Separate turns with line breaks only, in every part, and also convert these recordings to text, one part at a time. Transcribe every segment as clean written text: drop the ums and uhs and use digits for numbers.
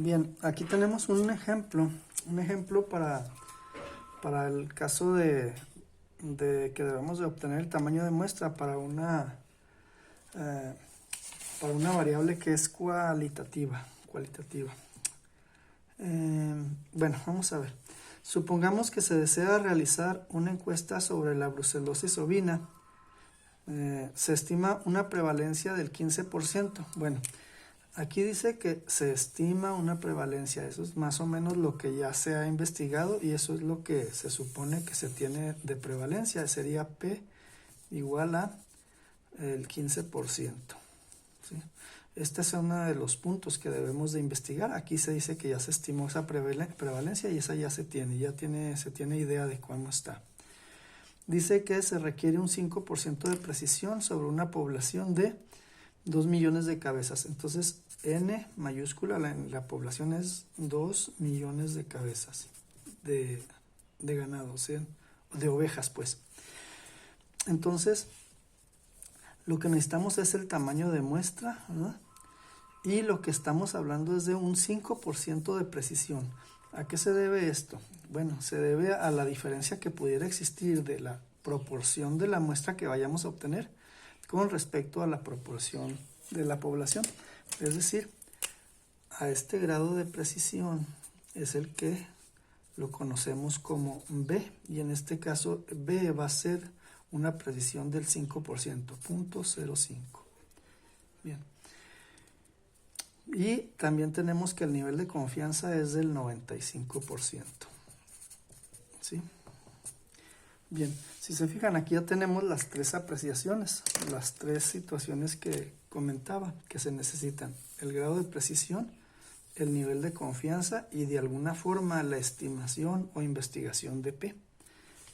Bien, aquí tenemos un ejemplo para el caso de que debemos de obtener el tamaño de muestra eh, para una variable que es cualitativa. Bueno, vamos a ver. Supongamos que se desea realizar una encuesta sobre la brucelosis ovina. Se estima una prevalencia del 15%. Bueno, aquí dice que se estima una prevalencia. Eso es más o menos lo que ya se ha investigado y eso es lo que se supone que se tiene de prevalencia. Sería P igual a el 15%. ¿Sí? Este es uno de los puntos que debemos de investigar. Aquí se dice que ya se estimó esa prevalencia y esa ya se tiene, se tiene idea de cómo está. Dice que se requiere un 5% de precisión sobre una población de 2 millones de cabezas. Entonces, N mayúscula, la población es 2 millones de cabezas de ganado, ¿sí? De ovejas, pues. Entonces, lo que necesitamos es el tamaño de muestra, ¿verdad? Y lo que estamos hablando es de un 5% de precisión. ¿A qué se debe esto? Bueno, se debe a la diferencia que pudiera existir de la proporción de la muestra que vayamos a obtener con respecto a la proporción de la población. Es decir, a este grado de precisión es el que lo conocemos como B, y en este caso B va a ser una precisión del 5%, 0.05. Bien. Y también tenemos que el nivel de confianza es del 95%. ¿Sí? Bien, si se fijan, aquí ya tenemos las tres apreciaciones, las tres situaciones que comentaba que se necesitan: el grado de precisión, el nivel de confianza y de alguna forma la estimación o investigación de P.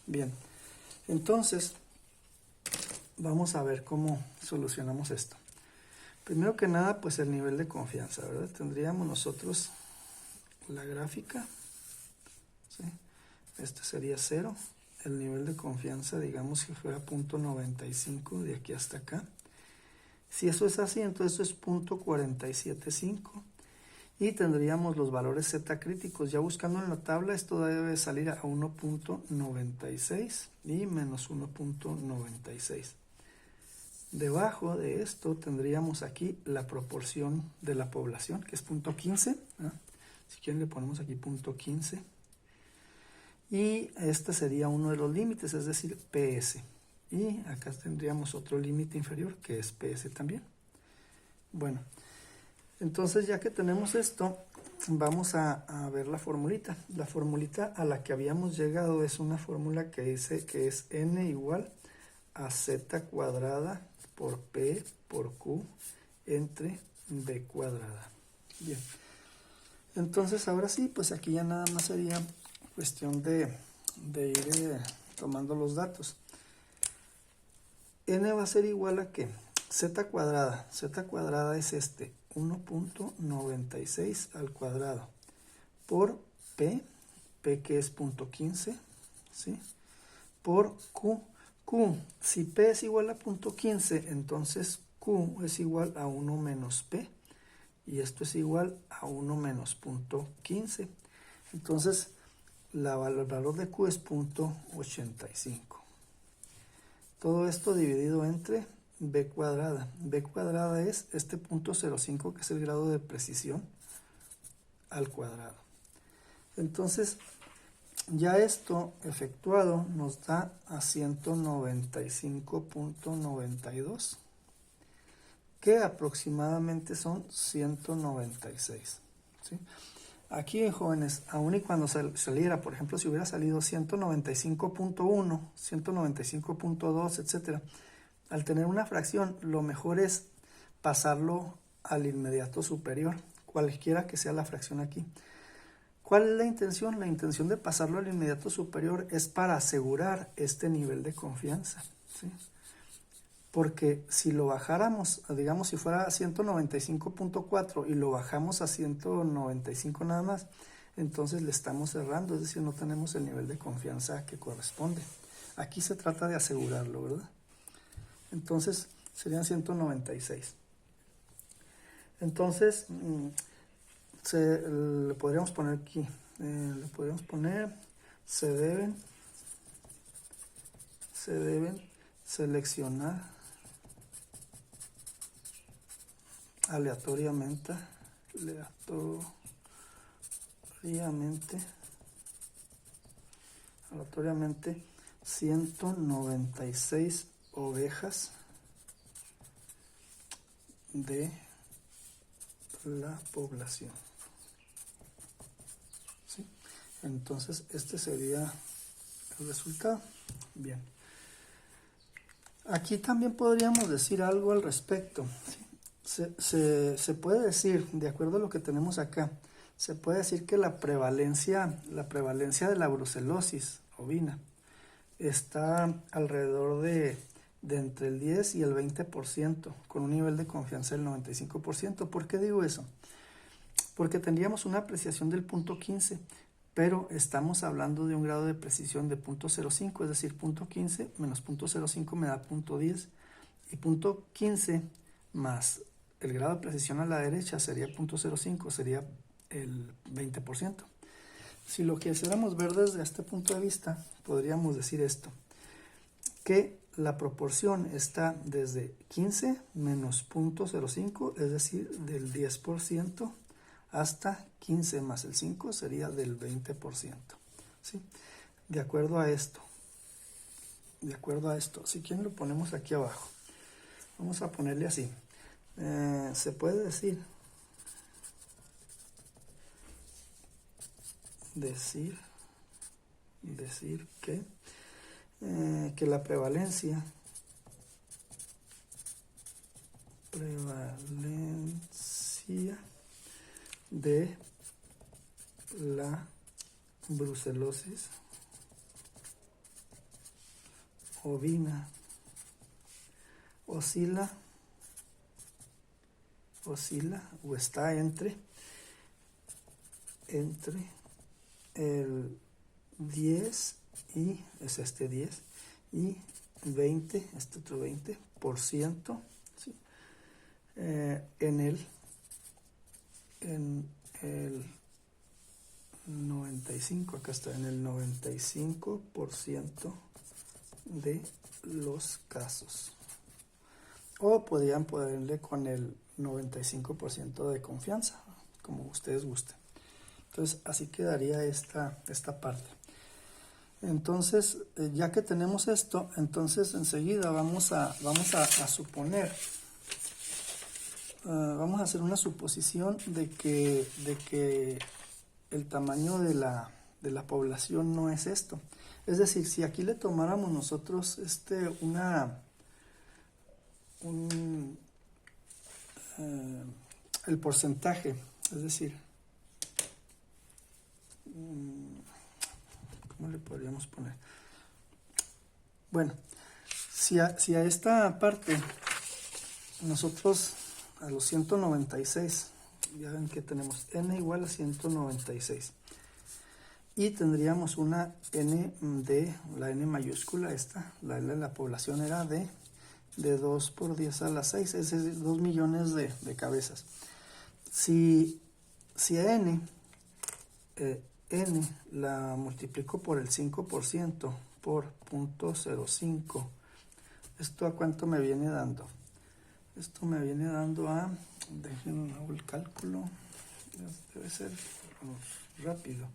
Bien, entonces vamos a ver cómo solucionamos esto. Primero que nada, pues el nivel de confianza, ¿verdad? Tendríamos nosotros la gráfica, ¿sí? Este sería 0. El nivel de confianza, digamos que fuera 0.95 de aquí hasta acá. Si eso es así, entonces eso es 0.475. Y tendríamos los valores Z críticos. Ya buscando en la tabla, esto debe salir a 1.96 y menos 1.96. Debajo de esto tendríamos aquí la proporción de la población, que es 0.15. ¿eh? Si quieren le ponemos aquí 0.15. Y este sería uno de los límites, es decir, PS. Y acá tendríamos otro límite inferior, que es PS también. Bueno, entonces ya que tenemos esto, vamos a ver la formulita. La formulita a la que habíamos llegado es una fórmula que dice que es N igual a Z cuadrada por P por Q entre B cuadrada. Bien, entonces ahora sí, pues aquí ya nada más sería cuestión de ir tomando los datos. N va a ser igual a ¿qué? Z cuadrada. Z cuadrada es 1.96 al cuadrado por P que es 0.15, ¿sí? Por Q. Si P es igual a 0.15, entonces Q es igual a 1 menos P, y esto es igual a 1 menos 0.15. Entonces, el valor de Q es 0.85. Todo esto dividido entre B cuadrada. B cuadrada es este 0.05, que es el grado de precisión, al cuadrado. Entonces, ya esto efectuado nos da a 195.92, que aproximadamente son 196. ¿Sí? Aquí, jóvenes, aun y cuando saliera, por ejemplo, si hubiera salido 195.1, 195.2, etcétera, al tener una fracción, lo mejor es pasarlo al inmediato superior, cualquiera que sea la fracción aquí. ¿Cuál es la intención? La intención de pasarlo al inmediato superior es para asegurar este nivel de confianza, ¿sí? Porque si lo bajáramos, digamos, si fuera 195.4 y lo bajamos a 195 nada más, entonces le estamos errando, es decir, no tenemos el nivel de confianza que corresponde. Aquí se trata de asegurarlo, ¿verdad? Entonces serían 196. Entonces, le podríamos poner aquí, le podríamos poner, se deben seleccionar aleatoriamente 196 ovejas de la población. ¿Sí? Entonces este sería el resultado. Bien, aquí también podríamos decir algo al respecto. Se puede decir, de acuerdo a lo que tenemos acá, se puede decir que la prevalencia de la brucelosis ovina está alrededor de entre el 10 y el 20%, con un nivel de confianza del 95%. ¿Por qué digo eso? Porque tendríamos una apreciación del punto 15, pero estamos hablando de un grado de precisión de 0.05, es decir, punto 15 menos 0.05 me da punto 10, y punto 15 más el grado de precisión a la derecha sería 0.05, sería el 20%. Si lo quisiéramos ver desde este punto de vista, podríamos decir esto, que la proporción está desde 15 menos 0.05, es decir, del 10%, hasta 15 más el 5 sería del 20%. ¿Sí? De acuerdo a esto, si quieren lo ponemos aquí abajo. Vamos a ponerle así. Se puede decir que la prevalencia de la brucelosis ovina oscila o está entre el 10 y es este 10 y 20, este otro 20%, ¿sí? En el 95, acá está, en el 95% de los casos. O podrían ponerle con el 95% de confianza, como ustedes gusten. Entonces así quedaría esta parte. Entonces, ya que tenemos esto, entonces enseguida vamos a suponer, vamos a hacer una suposición de que el tamaño de la población no es esto. Es decir, si aquí le tomáramos nosotros el porcentaje, es decir, ¿cómo le podríamos poner? Bueno, si a esta parte nosotros a los 196, ya ven que tenemos n igual a 196, y tendríamos una n de la n mayúscula, la de la población era de 2 por 10 a la 6, es decir, 2 millones de cabezas. Si a n la multiplico por el 5% por 0.05, ¿esto a cuánto me viene dando? Esto me viene dando a, déjenme hago el cálculo, debe ser rápido.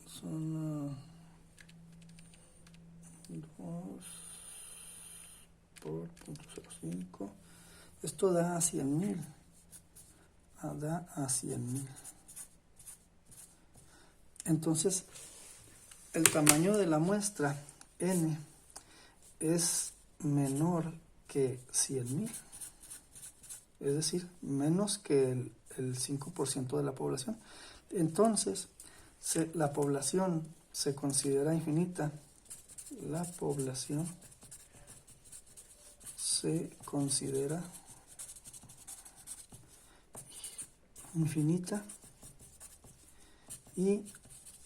Son 2 por 0.05, esto da a 100,000, Entonces, el tamaño de la muestra n es menor que 100,000, es decir, menos que el 5% de la población. Entonces, la población se considera infinita. La población se considera infinita y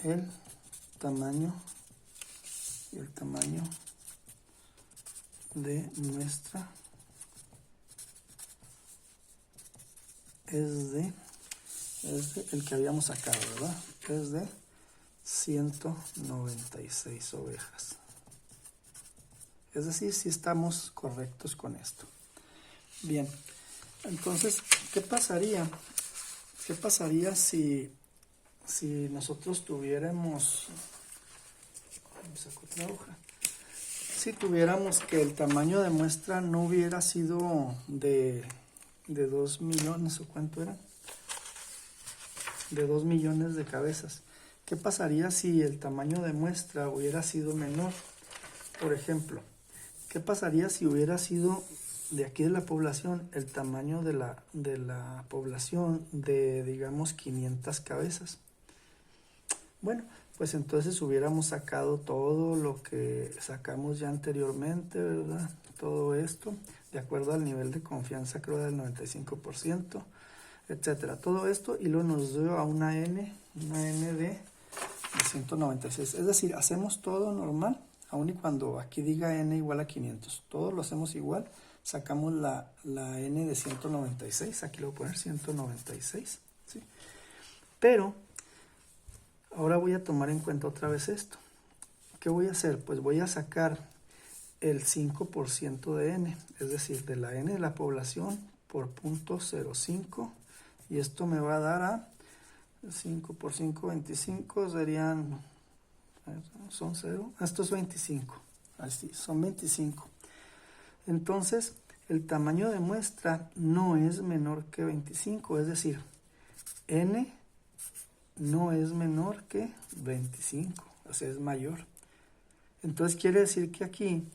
el tamaño de muestra es de el que habíamos sacado, ¿verdad? Es de 196 ovejas. Es decir, si estamos correctos con esto. Bien, entonces, ¿qué pasaría? ¿Qué pasaría si nosotros tuviéramos, vamos a otra hoja, si tuviéramos que el tamaño de muestra no hubiera sido de 2 millones, o cuánto era, de 2 millones de cabezas? ¿Qué pasaría si el tamaño de muestra hubiera sido menor? Por ejemplo, ¿qué pasaría si hubiera sido de aquí de la población el tamaño de la población de, digamos, 500 cabezas? Bueno, pues entonces hubiéramos sacado todo lo que sacamos ya anteriormente, ¿verdad? Todo esto, de acuerdo al nivel de confianza, creo del 95%, etcétera. Todo esto y luego nos dio a una N de 196. Es decir, hacemos todo normal, aun y cuando aquí diga N igual a 500. Todo lo hacemos igual. Sacamos la N de 196. Aquí lo voy a poner 196. ¿Sí? Pero ahora voy a tomar en cuenta otra vez esto. ¿Qué voy a hacer? Pues voy a sacar el 5% de N, es decir, de la N de la población por 0.05, y esto me va a dar a 5 por 5, 25, serían, son 0, esto es 25, así, son 25. Entonces, el tamaño de muestra no es menor que 25, es decir, N no es menor que 25, o sea, es mayor. Entonces quiere decir que aquí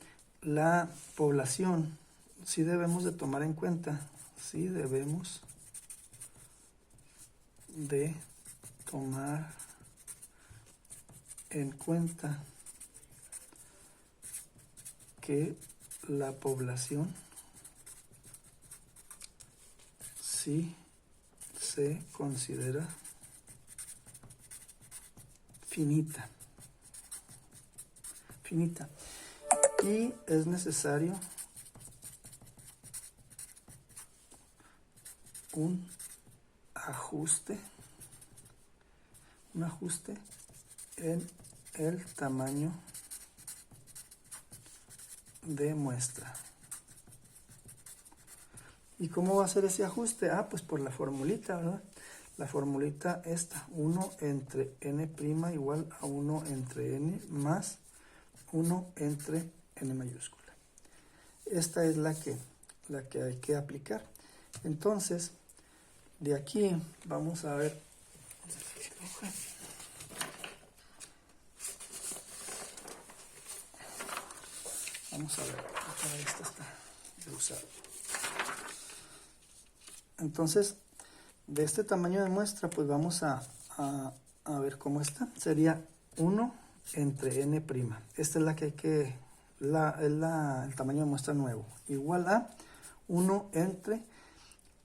la población sí debemos de tomar en cuenta, sí debemos de tomar en cuenta que la población sí se considera finita, y es necesario un ajuste en el tamaño de muestra. ¿Y cómo va a ser ese ajuste? Pues por la formulita, ¿verdad? La formulita esta, 1 entre n' igual a 1 entre n más 1 entre n mayúscula. Esta es la que hay que aplicar. Entonces, de aquí vamos a ver. Vamos a ver, esta está usada. Entonces, de este tamaño de muestra, pues vamos a ver cómo está. Sería 1 entre n'. Esta es la que hay que, el tamaño de muestra nuevo. Igual a 1 entre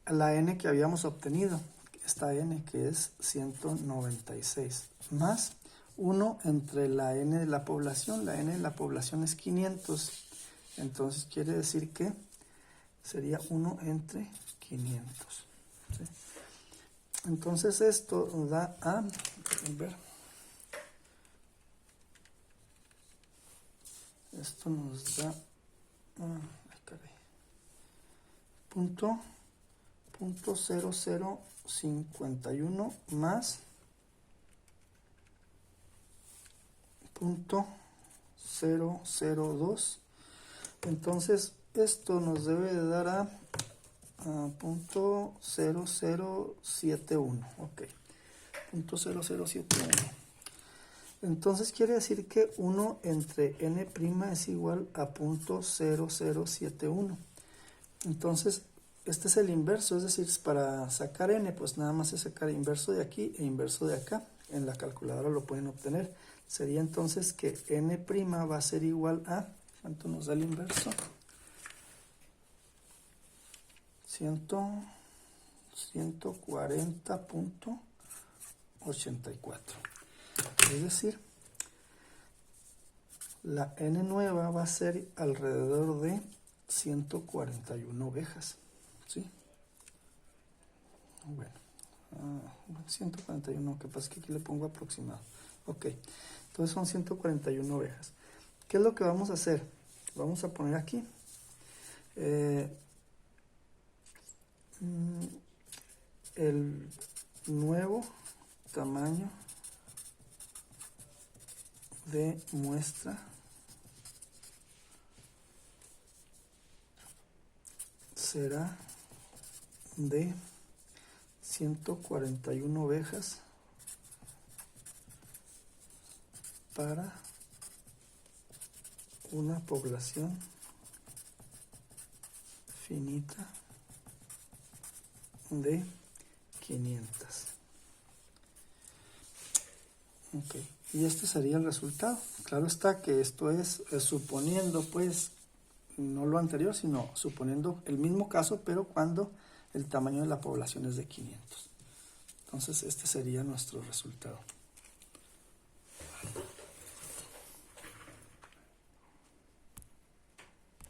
la n que habíamos obtenido, esta n que es 196, más 1 entre la n de la población. La n de la población es 500, entonces quiere decir que sería 1 entre 500. ¿Sí? Entonces esto nos da a, ver, esto nos da punto 0051 más punto 002. Entonces esto nos debe de dar a punto 0071. Ok, punto 0071. Entonces quiere decir que 1 entre n' es igual a punto 0071. Entonces este es el inverso, es decir, para sacar n, pues nada más es sacar inverso de aquí e inverso de acá. En la calculadora lo pueden obtener. Sería entonces que n' va a ser igual a, ¿cuánto nos da el inverso? 140.84. Es decir, La N nueva va a ser alrededor de 141 ovejas, ¿sí? Bueno, 141, que pasa es que aquí le pongo aproximado. Ok, entonces son 141 ovejas. ¿Qué es lo que vamos a hacer? Vamos a poner aquí el nuevo tamaño de muestra será de 141 ovejas para una población finita de 500. Ok, y este sería el resultado. Claro está que esto es suponiendo, pues, no lo anterior, sino suponiendo el mismo caso, pero cuando el tamaño de la población es de 500. Entonces, este sería nuestro resultado.